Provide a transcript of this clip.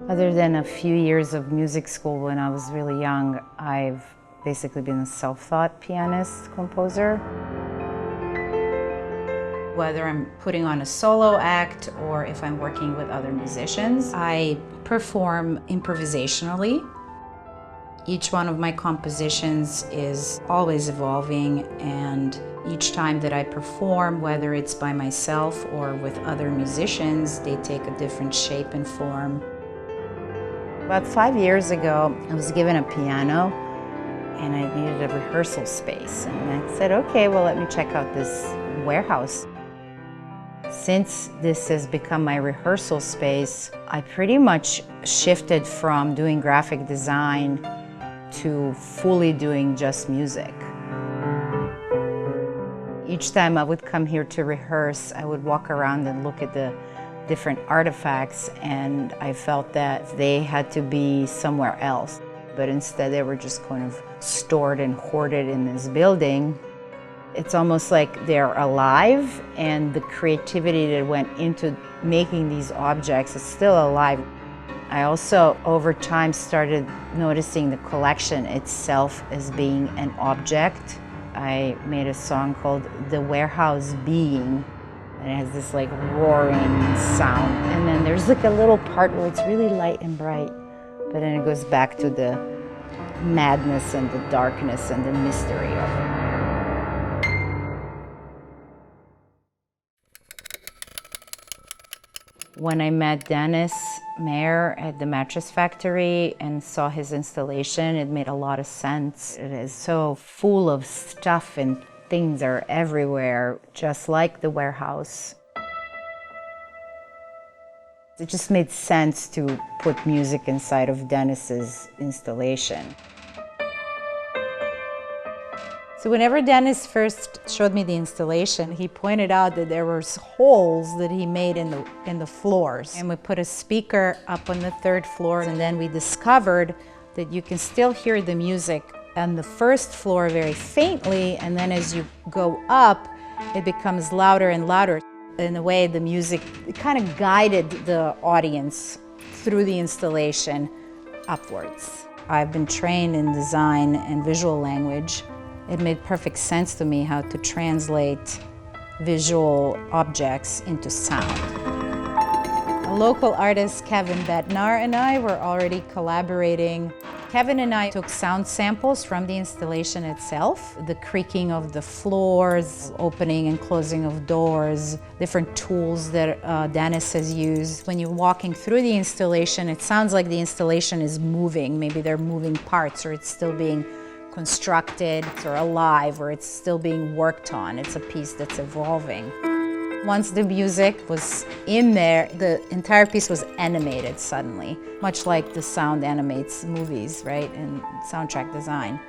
Other than a few years of music school when I was really young, I've basically been a self-taught pianist, composer. Whether I'm putting on a solo act or if I'm working with other musicians, I perform improvisationally. Each one of my compositions is always evolving, and each time that I perform, whether it's by myself or with other musicians, they take a different shape and form. About 5 years ago, I was given a piano and I needed a rehearsal space. And I said, okay, well, let me check out this warehouse. Since this has become my rehearsal space, I pretty much shifted from doing graphic design to fully doing just music. Each time I would come here to rehearse, I would walk around and look at the different artifacts, and I felt that they had to be somewhere else. But instead they were just kind of stored and hoarded in this building. It's almost like they're alive, and the creativity that went into making these objects is still alive. I also, over time, started noticing the collection itself as being an object. I made a song called The Warehouse Being, and it has this like roaring sound. And then there's like a little part where it's really light and bright, but then it goes back to the madness and the darkness and the mystery of it. When I met Dennis Mayer at the Mattress Factory and saw his installation, it made a lot of sense. It is so full of stuff and things are everywhere, just like the warehouse. It just made sense to put music inside of Dennis's installation. So whenever Dennis first showed me the installation, he pointed out that there were holes that he made in the floors. And we put a speaker up on the 3rd floor, and then we discovered that you can still hear the music on the 1st floor very faintly, and then as you go up, it becomes louder and louder. In a way, the music kind of guided the audience through the installation upwards. I've been trained in design and visual language. It made perfect sense to me how to translate visual objects into sound. A local artist, Kevin Bednar, and I were already collaborating. Kevin and I took sound samples from the installation itself, the creaking of the floors, opening and closing of doors, different tools that Dennis has used. When you're walking through the installation, it sounds like the installation is moving. Maybe they're moving parts, or it's still being constructed or alive, or it's still being worked on. It's a piece that's evolving. Once the music was in there, the entire piece was animated suddenly, much like the sound animates movies, right, in soundtrack design.